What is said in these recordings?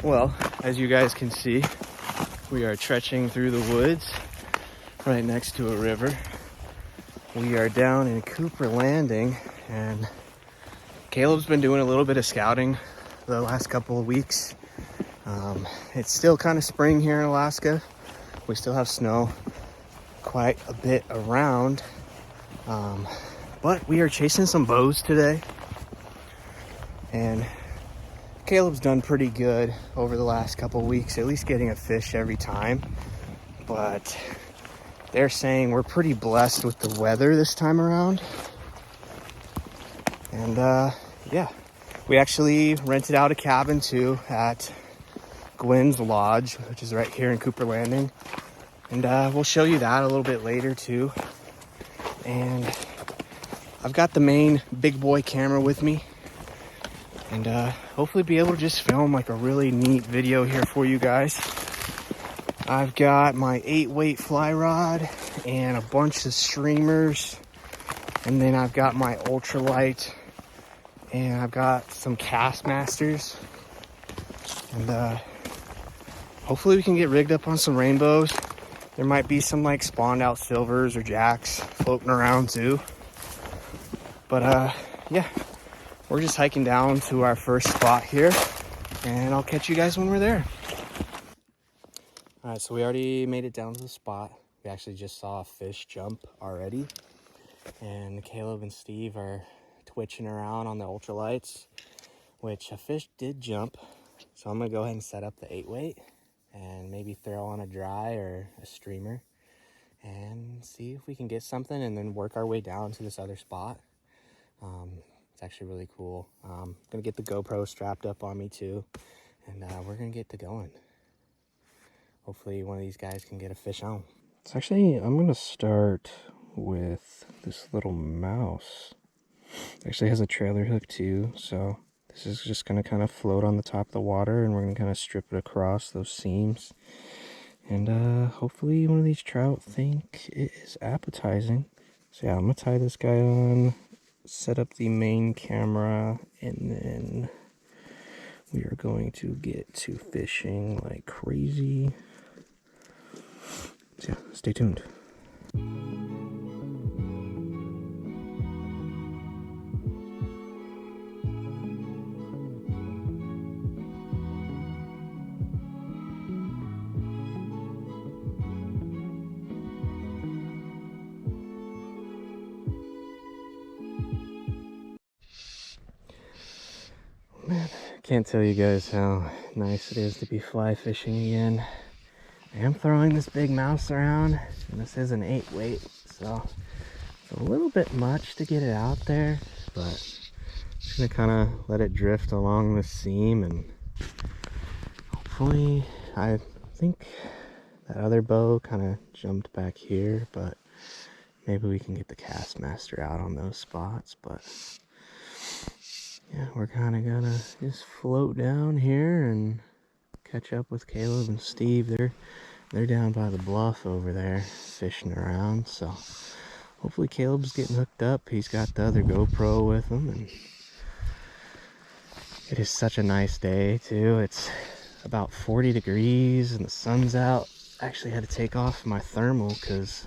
Well, as you guys can see, we are trekking through the woods right next to a river. We are down in Cooper Landing, and Caleb's been doing a little bit of scouting the last couple of weeks. It's still kind of spring here in Alaska. We still have snow quite a bit around, but we are chasing some bows today, and Caleb's done pretty good over the last couple of weeks, at least getting a fish every time. But they're saying we're pretty blessed with the weather this time around. And yeah, we actually rented out a cabin too at Gwynn's Lodge, which is right here in Cooper Landing. And we'll show you that a little bit later too. And I've got the main big boy camera with me, and hopefully be able to just film like a really neat video here for you guys. I've got my 8-weight fly rod and a bunch of streamers, and then I've got my ultralight, and I've got some cast masters, and hopefully we can get rigged up on some rainbows. There might be some like spawned out silvers or jacks floating around too. But yeah, we're just hiking down to our first spot here, and I'll catch you guys when we're there. All right, so we already made it down to the spot. We actually just saw a fish jump already, and Caleb and Steve are twitching around on the ultralights, which a fish did jump. So I'm gonna go ahead and set up the 8-weight and maybe throw on a dry or a streamer and see if we can get something, and then work our way down to this other spot. It's actually really cool. I'm gonna get the GoPro strapped up on me too, and we're gonna get to going. Hopefully one of these guys can get a fish on. So actually, I'm gonna start with this little mouse. It actually has a trailer hook too, so this is just gonna kind of float on the top of the water, and we're gonna kind of strip it across those seams. And hopefully one of these trout think it is appetizing. So yeah, I'm gonna tie this guy on, set up the main camera, and then we are going to get to fishing like crazy. So yeah, stay tuned. Man, I can't tell you guys how nice it is to be fly fishing again. I am throwing this big mouse around, and this is an 8-weight, so it's a little bit much to get it out there, but I'm just gonna kind of let it drift along the seam, and hopefully, I think that other bow kind of jumped back here, but maybe we can get the cast master out on those spots. But yeah, we're kind of gonna just float down here and catch up with Caleb and Steve. They're down by the bluff over there fishing around, so hopefully Caleb's getting hooked up. He's got the other GoPro with him, and it is such a nice day too. It's about 40 degrees and the sun's out. I actually had to take off my thermal because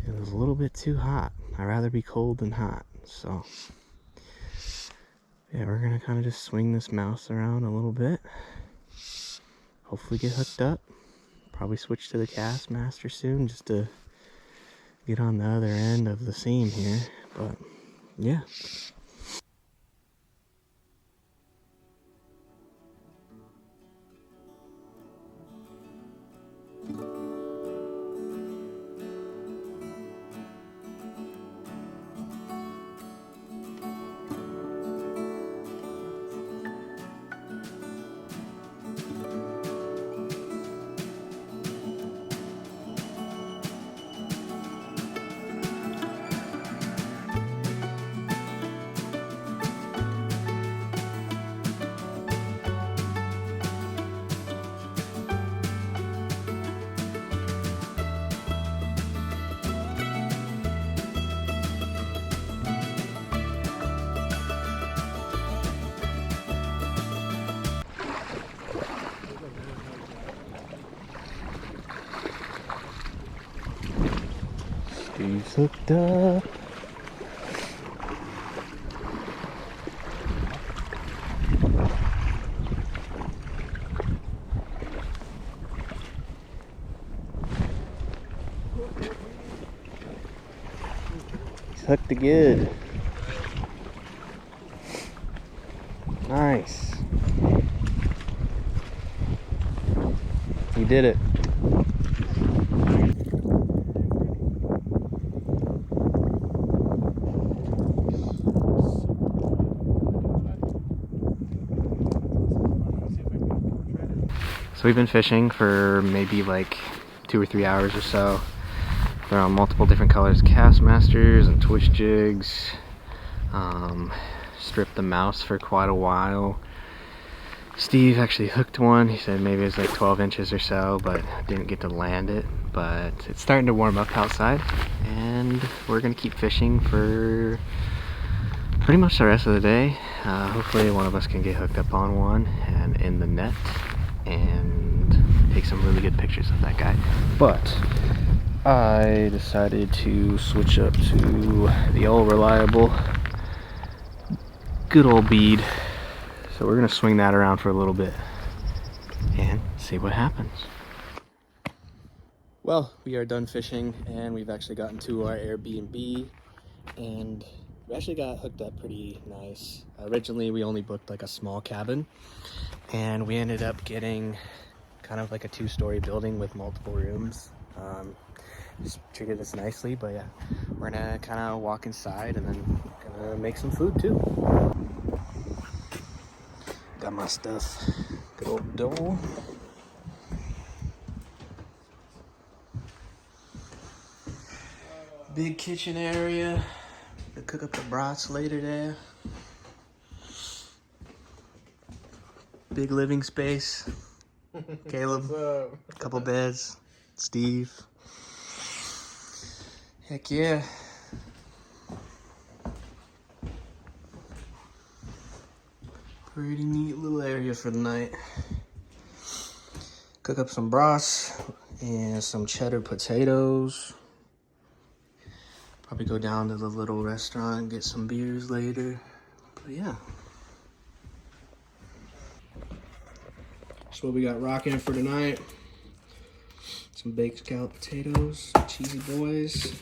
it was a little bit too hot. I'd rather be cold than hot. So yeah, we're gonna kind of just swing this mouse around a little bit, hopefully get hooked up. Probably switch to the cast master soon just to get on the other end of the seam here. But yeah. Steve's hooked up. He's hooked good. Nice. You did it. So we've been fishing for maybe like 2 or 3 hours or so. They're on multiple different colors, Castmasters and twitch jigs. Stripped the mouse for quite a while. Steve actually hooked one. He said maybe it's like 12 inches or so, but didn't get to land it. But it's starting to warm up outside, and we're gonna keep fishing for pretty much the rest of the day. Hopefully one of us can get hooked up on one and in the net and take some really good pictures of that guy. But I decided to switch up to the old reliable good old bead. So we're gonna swing that around for a little bit and see what happens. Well, we are done fishing and we've actually gotten to our Airbnb and we actually got hooked up pretty nice. Originally we only booked like a small cabin and we ended up getting kind of like a 2-story building with multiple rooms. Just treated us nicely, but yeah, we're gonna kind of walk inside and then gonna make some food too. Got my stuff, good old dough. Big kitchen area to cook up the brats later there. Big living space. Caleb, a couple beds, Steve. Heck yeah. Pretty neat little area for the night. Cook up some brats and some cheddar potatoes. Probably go down to the little restaurant and get some beers later. But yeah. That's what we got rocking for tonight. Some baked scalloped potatoes, cheesy boys.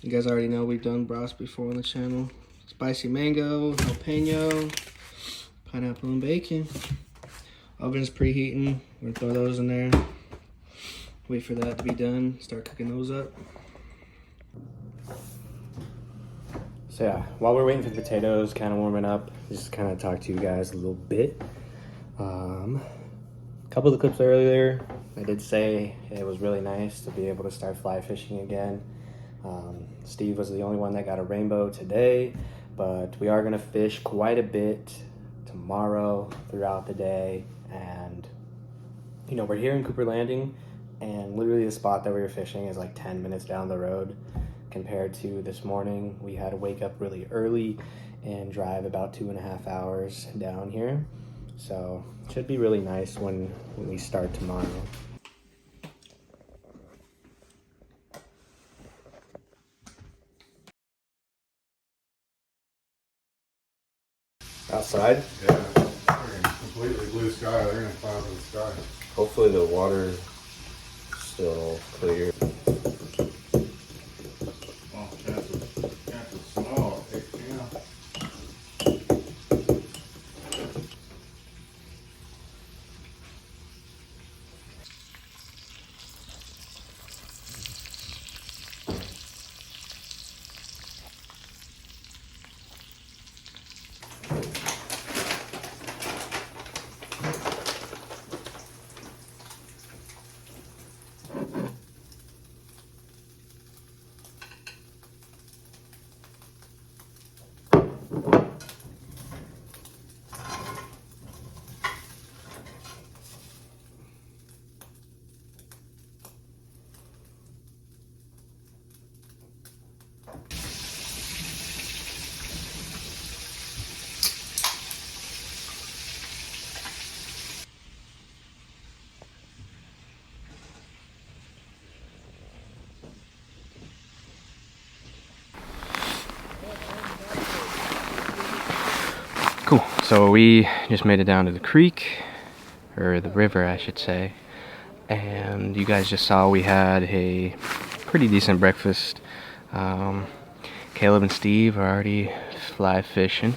You guys already know we've done brats before on the channel. Spicy mango, jalapeno, pineapple and bacon. Oven's preheating. We're gonna throw those in there. Wait for that to be done. Start cooking those up. So yeah, while we're waiting for the potatoes kind of warming up, just kind of talk to you guys a little bit. A couple of the clips earlier, I did say it was really nice to be able to start fly fishing again. Steve was the only one that got a rainbow today, but we are gonna fish quite a bit tomorrow throughout the day. And you know, we're here in Cooper Landing and literally the spot that we were fishing is like 10 minutes down the road compared to this morning. We had to wake up really early and drive about 2.5 hours down here. So it should be really nice when we start tomorrow. Outside? Yeah, completely blue sky. They're gonna fly over the sky. Hopefully the water is still clear. Well, chance of snow. Yeah. So we just made it down to the creek, or the river I should say, and you guys just saw we had a pretty decent breakfast. Caleb and Steve are already fly fishing,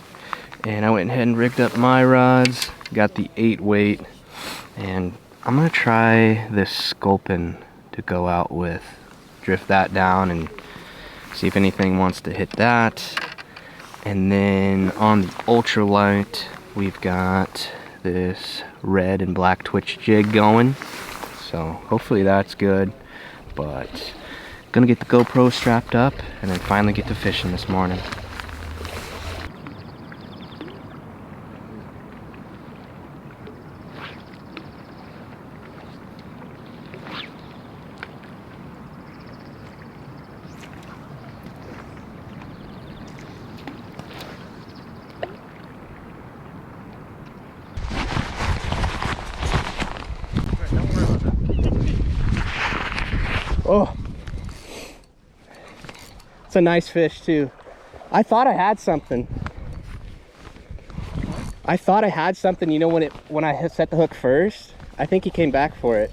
and I went ahead and rigged up my rods, got the 8 weight, and I'm gonna try this sculpin to go out with, drift that down and see if anything wants to hit that. And then on the ultralight, we've got this red and black twitch jig going. So hopefully that's good. But gonna get the GoPro strapped up and then finally get to fishing this morning. Oh, it's a nice fish too. I thought I had something. You know, when I set the hook first, I think he came back for it.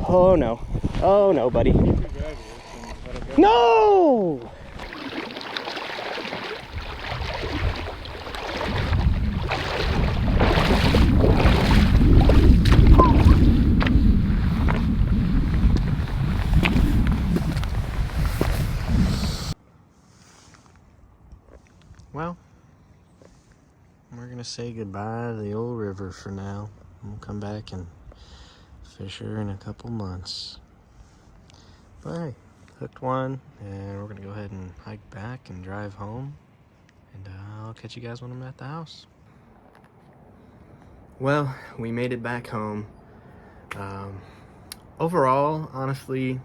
Oh no, buddy. No! Well, we're gonna say goodbye to the old river for now. We'll come back and fish her in a couple months. But hey, hooked one, and we're gonna go ahead and hike back and drive home. And I'll catch you guys when I'm at the house. Well, we made it back home. Overall, honestly,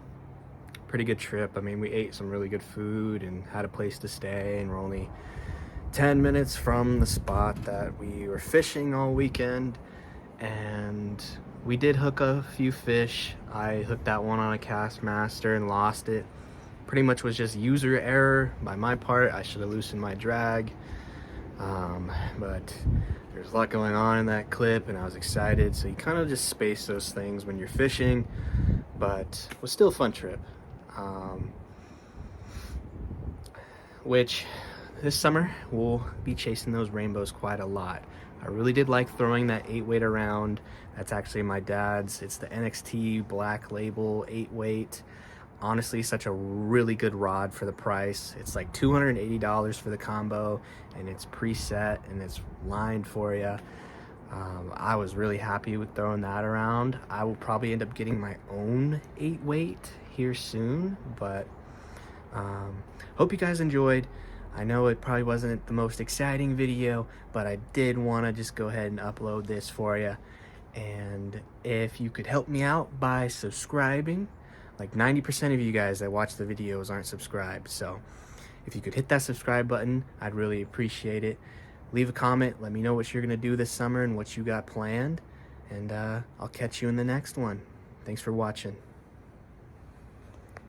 pretty good trip. I mean, we ate some really good food and had a place to stay, and we're only 10 minutes from the spot that we were fishing all weekend. And we did hook a few fish. I hooked that one on a Castmaster and lost it. Pretty much was just user error by my part. I should have loosened my drag. But there's a lot going on in that clip and I was excited. So you kind of just space those things when you're fishing, but it was still a fun trip. Which this summer we'll be chasing those rainbows quite a lot. I really did like throwing that 8 weight around. That's actually my dad's. It's the NXT Black Label 8 weight. Honestly, such a really good rod for the price. It's like $280 for the combo, and it's preset and it's lined for you. I was really happy with throwing that around. I will probably end up getting my own 8 weight here soon, but hope you guys enjoyed. I know it probably wasn't the most exciting video, but I did want to just go ahead and upload this for you. And if you could help me out by subscribing, like 90% of you guys that watch the videos aren't subscribed. So if you could hit that subscribe button, I'd really appreciate it. Leave a comment, let me know what you're going to do this summer and what you got planned. And I'll catch you in the next one. Thanks for watching.